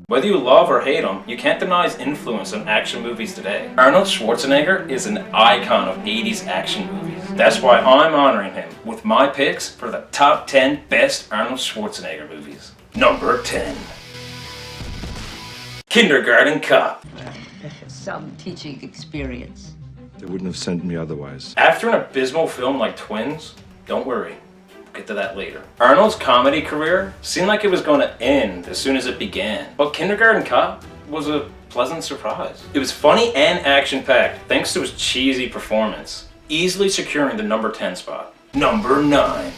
Whether you love or hate him, you can't deny his influence on action movies today. Arnold Schwarzenegger is an icon of 80s action movies. That's why I'm honoring him with my picks for the top 10 best Arnold Schwarzenegger movies. Number 10. Kindergarten Cop. Some teaching experience. They wouldn't have sent me otherwise. After an abysmal film like Twins, don't worry, we'll get to that later. Arnold's comedy career seemed like it was going to end as soon as it began, but Kindergarten Cop was a pleasant surprise. It was funny and action-packed thanks to his cheesy performance, easily securing the number 10 spot. Number 9.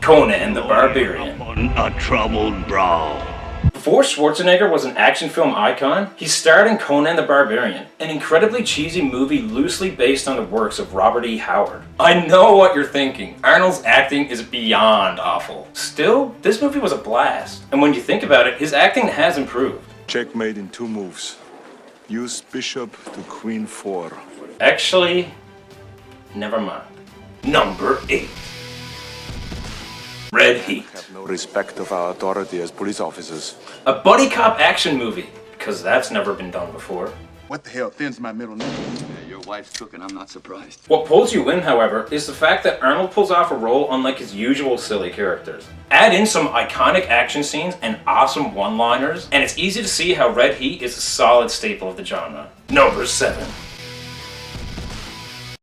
Conan the Barbarian. On a troubled brow. Before Schwarzenegger was an action film icon, he starred in Conan the Barbarian, an incredibly cheesy movie loosely based on the works of Robert E. Howard. I know what you're thinking. Arnold's acting is beyond awful. Still, this movie was a blast. And when you think about it, his acting has improved. Checkmate in 2 moves. Use bishop to queen 4. Actually, never mind. Number 8. Red Heat. Have no respect of our authority as police officers. A buddy cop action movie, because that's never been done before. What the hell thins my middle name? Your wife's cooking, I'm not surprised. What pulls you in, however, is the fact that Arnold pulls off a role unlike his usual silly characters. Add in some iconic action scenes and awesome one-liners, and it's easy to see how Red Heat is a solid staple of the genre. Number 7.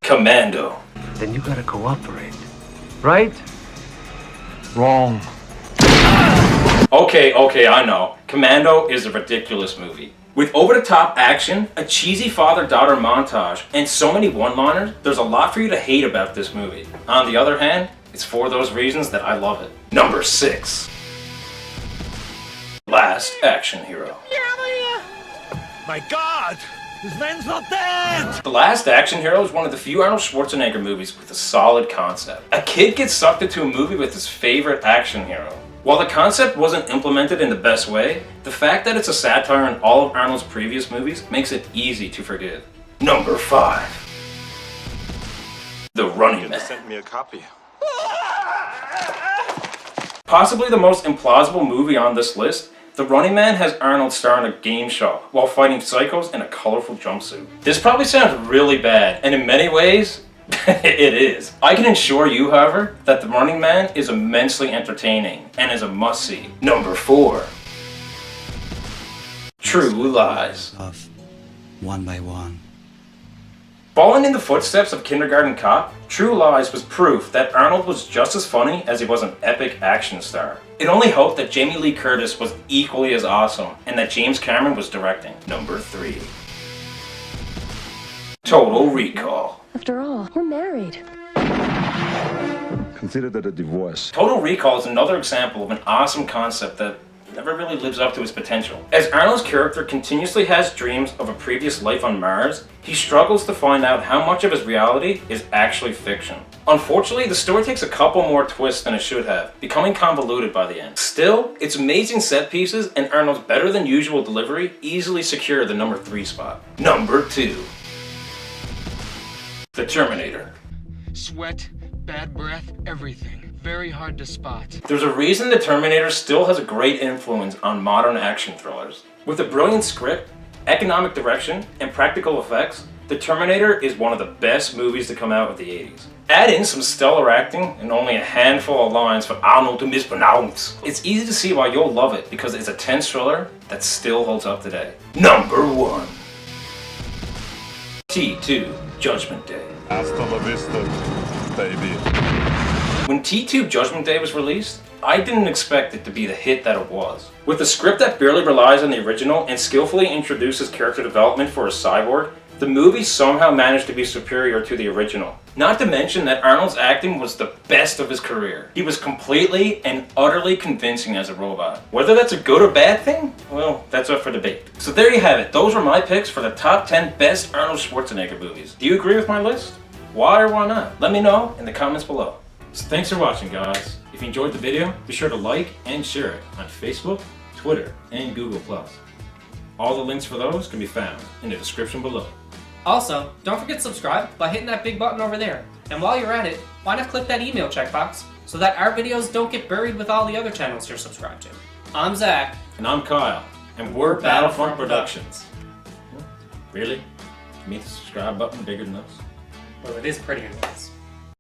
Commando. Then you gotta cooperate. Right? Wrong. Okay, I know. Commando is a ridiculous movie. With over-the-top action, a cheesy father-daughter montage, and so many one-liners, there's a lot for you to hate about this movie. On the other hand, it's for those reasons that I love it. Number 6. Last Action Hero. My God! This man's not dead! The Last Action Hero is one of the few Arnold Schwarzenegger movies with a solid concept. A kid gets sucked into a movie with his favorite action hero. While the concept wasn't implemented in the best way, the fact that it's a satire on all of Arnold's previous movies makes it easy to forgive. Number 5. The Runyon Man. Sent me a copy. Possibly the most implausible movie on this list, The Running Man has Arnold star in a game show while fighting psychos in a colorful jumpsuit. This probably sounds really bad, and in many ways, it is. I can assure you, however, that The Running Man is immensely entertaining and is a must-see. Number 4. True Lies. Off, one by one. Following in the footsteps of Kindergarten Cop, True Lies was proof that Arnold was just as funny as he was an epic action star. It only hoped that Jamie Lee Curtis was equally as awesome and that James Cameron was directing. Number 3. Total Recall. After all, we're married. Consider that a divorce. Total Recall is another example of an awesome concept that never really lives up to its potential. As Arnold's character continuously has dreams of a previous life on Mars, he struggles to find out how much of his reality is actually fiction. Unfortunately, the story takes a couple more twists than it should have, becoming convoluted by the end. Still, its amazing set pieces and Arnold's better than usual delivery easily secure the number 3 spot. Number 2. The Terminator. Sweat, bad breath, everything. Very hard to spot. There's a reason The Terminator still has a great influence on modern action thrillers. With a brilliant script, economic direction, and practical effects, The Terminator is one of the best movies to come out of the 80s. Add in some stellar acting and only a handful of lines for Arnold to mispronounce. It's easy to see why you'll love it because it's a tense thriller that still holds up today. Number 1. T2 Judgment Day. Hasta la vista, baby. When T2 Judgment Day was released, I didn't expect it to be the hit that it was. With a script that barely relies on the original and skillfully introduces character development for a cyborg, the movie somehow managed to be superior to the original. Not to mention that Arnold's acting was the best of his career. He was completely and utterly convincing as a robot. Whether that's a good or bad thing, well, that's up for debate. So there you have it. Those were my picks for the top 10 best Arnold Schwarzenegger movies. Do you agree with my list? Why or why not? Let me know in the comments below. So thanks for watching, guys. If you enjoyed the video, be sure to like and share it on Facebook, Twitter, and Google+. All the links for those can be found in the description below. Also, don't forget to subscribe by hitting that big button over there. And while you're at it, why not click that email checkbox so that our videos don't get buried with all the other channels you're subscribed to. I'm Zack. And I'm Kyle. And we're Battlefront Productions. Really? You mean the subscribe button bigger than us? Well, it is prettier than this.